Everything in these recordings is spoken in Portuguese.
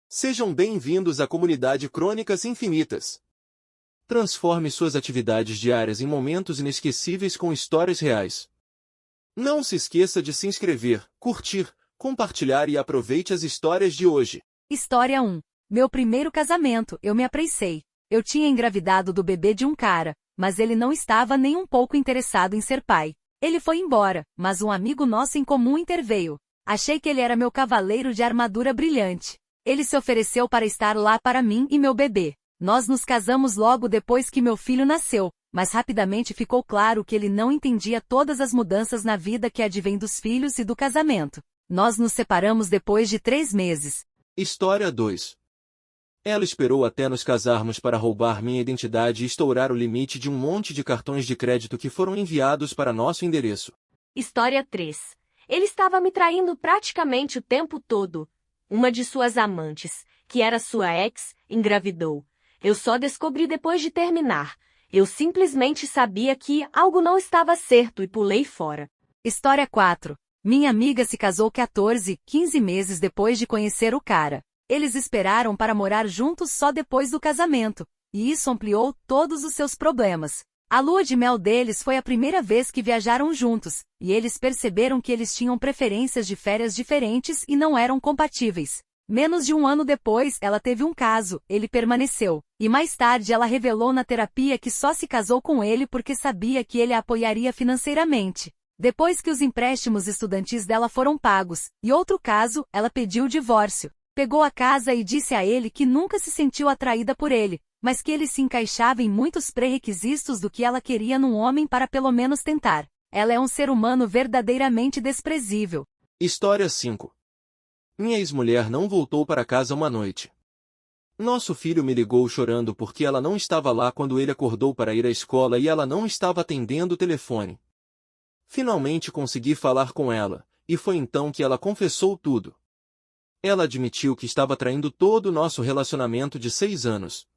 Sejam bem-vindos à comunidade Crônicas Infinitas. Transforme suas atividades diárias em momentos inesquecíveis com histórias reais. Não se esqueça de se inscrever, curtir, compartilhar e aproveite as histórias de hoje. História 1. Meu primeiro casamento, eu me apressei. Eu tinha engravidado do bebê de um cara, mas ele não estava nem um pouco interessado em ser pai. Ele foi embora, mas um amigo nosso em comum interveio. Achei que ele era meu cavaleiro de armadura brilhante. Ele se ofereceu para estar lá para mim e meu bebê. Nós nos casamos logo depois que meu filho nasceu, mas rapidamente ficou claro que ele não entendia todas as mudanças na vida que advêm dos filhos e do casamento. Nós nos separamos depois de 3 meses. História 2. Ela esperou até nos casarmos para roubar minha identidade e estourar o limite de um monte de cartões de crédito que foram enviados para nosso endereço. História 3. Ele estava me traindo praticamente o tempo todo. Uma de suas amantes, que era sua ex, engravidou. Eu só descobri depois de terminar. Eu simplesmente sabia que algo não estava certo e pulei fora. História 4. Minha amiga se casou 14, 15 meses depois de conhecer o cara. Eles esperaram para morar juntos só depois do casamento, e isso ampliou todos os seus problemas. A lua de mel deles foi a primeira vez que viajaram juntos, e eles perceberam que eles tinham preferências de férias diferentes e não eram compatíveis. Menos de um ano depois, ela teve um caso, ele permaneceu, e mais tarde ela revelou na terapia que só se casou com ele porque sabia que ele a apoiaria financeiramente. Depois que os empréstimos estudantis dela foram pagos, e outro caso, ela pediu o divórcio. Pegou a casa e disse a ele que nunca se sentiu atraída por ele, mas que ele se encaixava em muitos pré-requisitos do que ela queria num homem para pelo menos tentar. Ela é um ser humano verdadeiramente desprezível. História 5. Minha ex-mulher não voltou para casa uma noite. Nosso filho me ligou chorando porque ela não estava lá quando ele acordou para ir à escola e ela não estava atendendo o telefone. Finalmente consegui falar com ela, e foi então que ela confessou tudo. Ela admitiu que estava traindo todo o nosso relacionamento de 6 anos.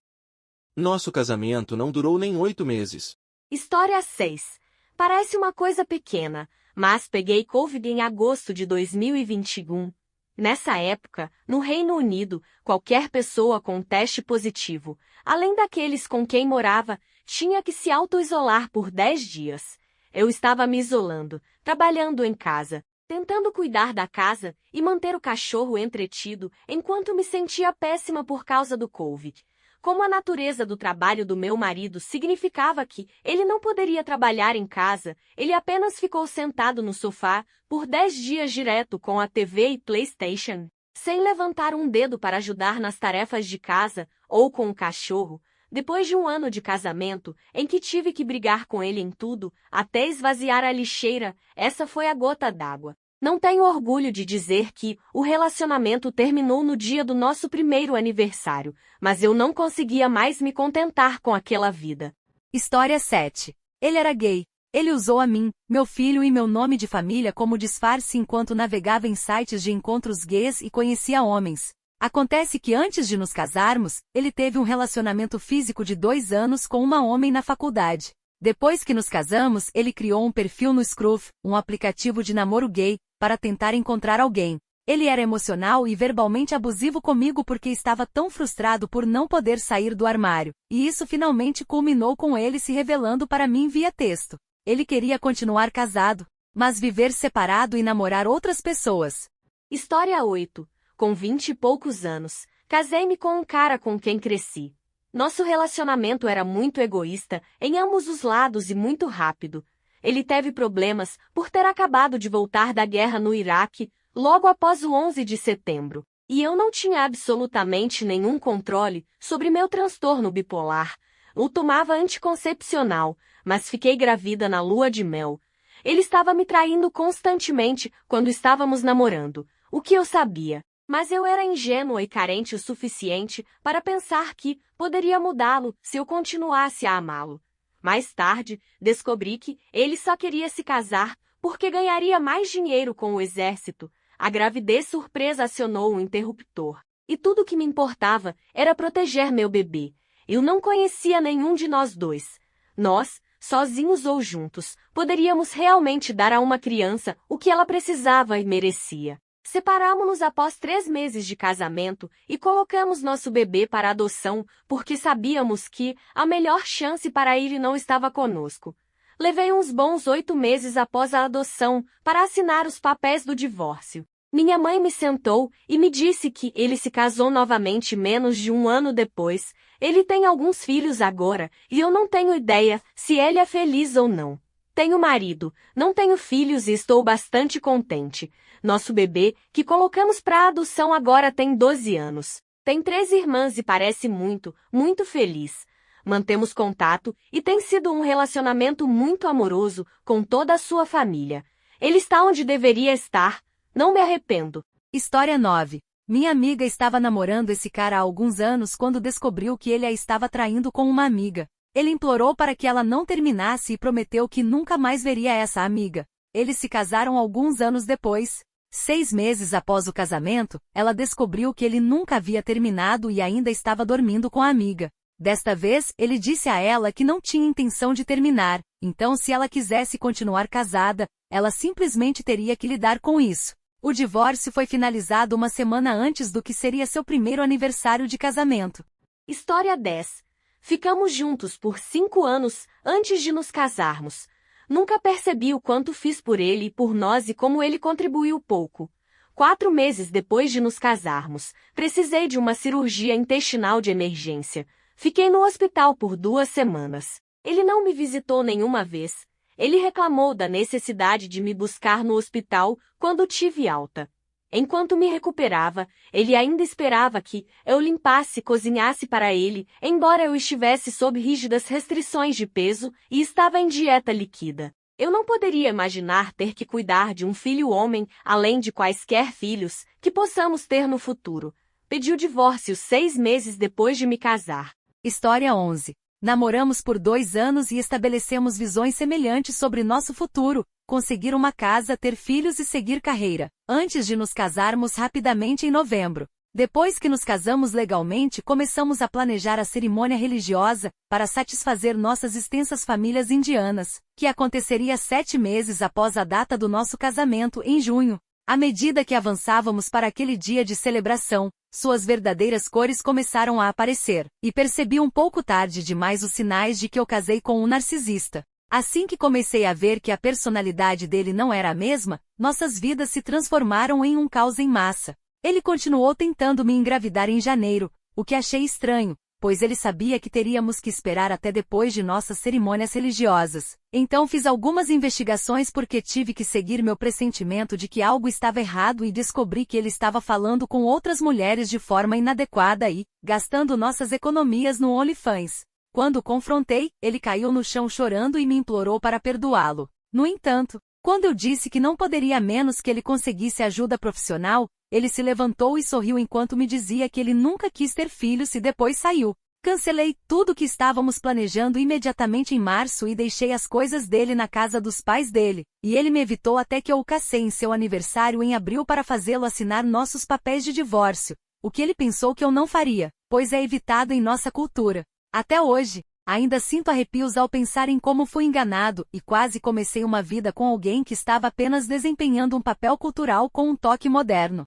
Nosso casamento não durou nem 8 meses. História 6. Parece uma coisa pequena, mas peguei Covid em agosto de 2021. Nessa época, no Reino Unido, qualquer pessoa com teste positivo, além daqueles com quem morava, tinha que se auto-isolar por 10 dias. Eu estava me isolando, trabalhando em casa, tentando cuidar da casa e manter o cachorro entretido enquanto me sentia péssima por causa do Covid. Como a natureza do trabalho do meu marido significava que ele não poderia trabalhar em casa, ele apenas ficou sentado no sofá por 10 dias direto com a TV e PlayStation, sem levantar um dedo para ajudar nas tarefas de casa ou com o cachorro. Depois de um ano de casamento, em que tive que brigar com ele em tudo, até esvaziar a lixeira, essa foi a gota d'água. Não tenho orgulho de dizer que o relacionamento terminou no dia do nosso primeiro aniversário, mas eu não conseguia mais me contentar com aquela vida. História 7. Ele era gay. Ele usou a mim, meu filho e meu nome de família como disfarce enquanto navegava em sites de encontros gays e conhecia homens. Acontece que antes de nos casarmos, ele teve um relacionamento físico de 2 anos com uma homem na faculdade. Depois que nos casamos, ele criou um perfil no Scruff, um aplicativo de namoro gay, para tentar encontrar alguém. Ele era emocional e verbalmente abusivo comigo porque estava tão frustrado por não poder sair do armário, e isso finalmente culminou com ele se revelando para mim via texto. Ele queria continuar casado, mas viver separado e namorar outras pessoas. História 8. Com 20 e poucos anos, casei-me com um cara com quem cresci. Nosso relacionamento era muito egoísta em ambos os lados e muito rápido. Ele teve problemas por ter acabado de voltar da guerra no Iraque, logo após o 11 de setembro. E eu não tinha absolutamente nenhum controle sobre meu transtorno bipolar. Eu tomava anticoncepcional, mas fiquei grávida na lua de mel. Ele estava me traindo constantemente quando estávamos namorando, o que eu sabia. Mas eu era ingênua e carente o suficiente para pensar que poderia mudá-lo se eu continuasse a amá-lo. Mais tarde, descobri que ele só queria se casar porque ganharia mais dinheiro com o exército. A gravidez surpresa acionou um interruptor. E tudo o que me importava era proteger meu bebê. Eu não conhecia nenhum de nós dois. Nós, sozinhos ou juntos, poderíamos realmente dar a uma criança o que ela precisava e merecia. Separamos-nos após 3 meses de casamento e colocamos nosso bebê para adoção porque sabíamos que a melhor chance para ele não estava conosco. Levei uns bons 8 meses após a adoção para assinar os papéis do divórcio. Minha mãe me sentou e me disse que ele se casou novamente menos de 1 ano depois. Ele tem alguns filhos agora e eu não tenho ideia se ele é feliz ou não. Tenho marido, não tenho filhos e estou bastante contente. Nosso bebê, que colocamos para adoção agora tem 12 anos. Tem 3 irmãs e parece muito, muito feliz. Mantemos contato e tem sido um relacionamento muito amoroso com toda a sua família. Ele está onde deveria estar. Não me arrependo. História 9. Minha amiga estava namorando esse cara há alguns anos quando descobriu que ele a estava traindo com uma amiga. Ele implorou para que ela não terminasse e prometeu que nunca mais veria essa amiga. Eles se casaram alguns anos depois. 6 meses após o casamento, ela descobriu que ele nunca havia terminado e ainda estava dormindo com a amiga. Desta vez, ele disse a ela que não tinha intenção de terminar, então se ela quisesse continuar casada, ela simplesmente teria que lidar com isso. O divórcio foi finalizado uma semana antes do que seria seu primeiro aniversário de casamento. História 10. Ficamos juntos por 5 anos antes de nos casarmos. Nunca percebi o quanto fiz por ele e por nós e como ele contribuiu pouco. 4 meses depois de nos casarmos, precisei de uma cirurgia intestinal de emergência. Fiquei no hospital por 2 semanas. Ele não me visitou nenhuma vez. Ele reclamou da necessidade de me buscar no hospital quando tive alta. Enquanto me recuperava, ele ainda esperava que eu limpasse e cozinhasse para ele, embora eu estivesse sob rígidas restrições de peso e estava em dieta líquida. Eu não poderia imaginar ter que cuidar de um filho homem, além de quaisquer filhos que possamos ter no futuro. Pedi o divórcio 6 meses depois de me casar. História 11. Namoramos por 2 anos e estabelecemos visões semelhantes sobre nosso futuro, conseguir uma casa, ter filhos e seguir carreira, antes de nos casarmos rapidamente em novembro. Depois que nos casamos legalmente, começamos a planejar a cerimônia religiosa para satisfazer nossas extensas famílias indianas, que aconteceria 7 meses após a data do nosso casamento, em junho. À medida que avançávamos para aquele dia de celebração, suas verdadeiras cores começaram a aparecer, e percebi um pouco tarde demais os sinais de que eu casei com um narcisista. Assim que comecei a ver que a personalidade dele não era a mesma, nossas vidas se transformaram em um caos em massa. Ele continuou tentando me engravidar em janeiro, o que achei estranho, pois ele sabia que teríamos que esperar até depois de nossas cerimônias religiosas. Então fiz algumas investigações porque tive que seguir meu pressentimento de que algo estava errado e descobri que ele estava falando com outras mulheres de forma inadequada e gastando nossas economias no OnlyFans. Quando o confrontei, ele caiu no chão chorando e me implorou para perdoá-lo. No entanto, quando eu disse que não poderia a menos que ele conseguisse ajuda profissional, ele se levantou e sorriu enquanto me dizia que ele nunca quis ter filhos e depois saiu. Cancelei tudo o que estávamos planejando imediatamente em março e deixei as coisas dele na casa dos pais dele, e ele me evitou até que eu o casei em seu aniversário em abril para fazê-lo assinar nossos papéis de divórcio, o que ele pensou que eu não faria, pois é evitado em nossa cultura. Até hoje, ainda sinto arrepios ao pensar em como fui enganado e quase comecei uma vida com alguém que estava apenas desempenhando um papel cultural com um toque moderno.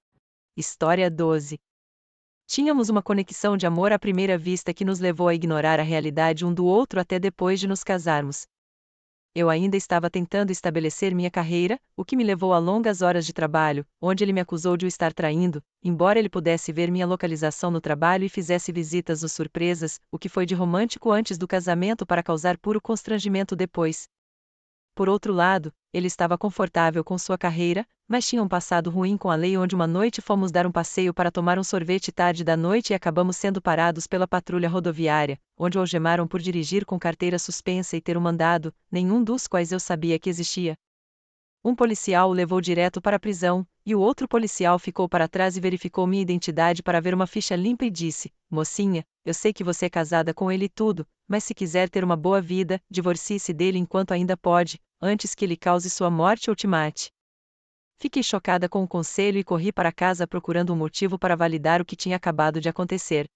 História 12. Tínhamos uma conexão de amor à primeira vista que nos levou a ignorar a realidade um do outro até depois de nos casarmos. Eu ainda estava tentando estabelecer minha carreira, o que me levou a longas horas de trabalho, onde ele me acusou de o estar traindo, embora ele pudesse ver minha localização no trabalho e fizesse visitas ou surpresas, o que foi de romântico antes do casamento para causar puro constrangimento depois. Por outro lado, ele estava confortável com sua carreira, mas tinha um passado ruim com a lei onde uma noite fomos dar um passeio para tomar um sorvete tarde da noite e acabamos sendo parados pela patrulha rodoviária, onde o algemaram por dirigir com carteira suspensa e ter um mandado, nenhum dos quais eu sabia que existia. Um policial o levou direto para a prisão, e o outro policial ficou para trás e verificou minha identidade para ver uma ficha limpa e disse: "Mocinha, eu sei que você é casada com ele e tudo, mas se quiser ter uma boa vida, divorcie-se dele enquanto ainda pode, antes que ele cause sua morte ou te mate." Fiquei chocada com o conselho e corri para casa procurando um motivo para validar o que tinha acabado de acontecer.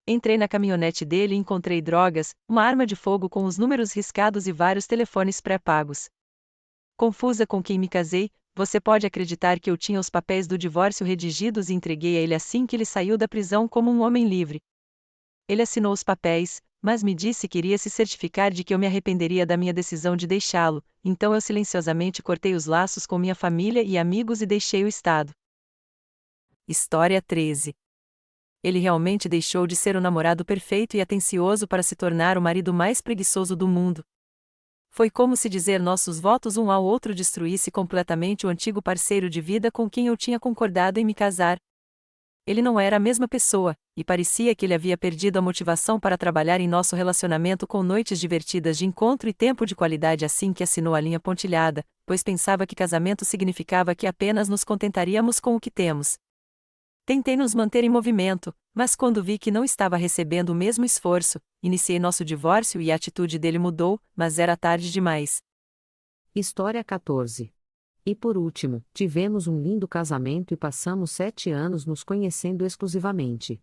Entrei na caminhonete dele e encontrei drogas, uma arma de fogo com os números riscados e vários telefones pré-pagos. Confusa com quem me casei, Você pode acreditar que eu tinha os papéis do divórcio redigidos e entreguei a ele assim que ele saiu da prisão como um homem livre. Ele assinou os papéis, mas me disse que iria se certificar de que eu me arrependeria da minha decisão de deixá-lo, então eu silenciosamente cortei os laços com minha família e amigos e deixei o estado. História 13. Ele realmente deixou de ser o namorado perfeito e atencioso para se tornar o marido mais preguiçoso do mundo. Foi como se dizer nossos votos um ao outro destruísse completamente o antigo parceiro de vida com quem eu tinha concordado em me casar. Ele não era a mesma pessoa, e parecia que ele havia perdido a motivação para trabalhar em nosso relacionamento com noites divertidas de encontro e tempo de qualidade assim que assinou a linha pontilhada, pois pensava que casamento significava que apenas nos contentaríamos com o que temos. Tentei nos manter em movimento, mas quando vi que não estava recebendo o mesmo esforço, iniciei nosso divórcio e a atitude dele mudou, mas era tarde demais. História 14. E por último, tivemos um lindo casamento e passamos 7 anos nos conhecendo exclusivamente.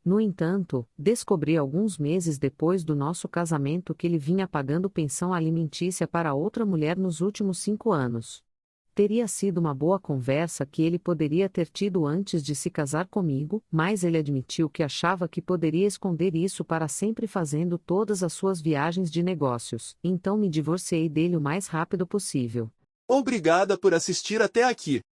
No entanto, descobri alguns meses depois do nosso casamento que ele vinha pagando pensão alimentícia para outra mulher nos últimos 5 anos. Teria sido uma boa conversa que ele poderia ter tido antes de se casar comigo, mas ele admitiu que achava que poderia esconder isso para sempre fazendo todas as suas viagens de negócios, então me divorciei dele o mais rápido possível. Obrigada por assistir até aqui.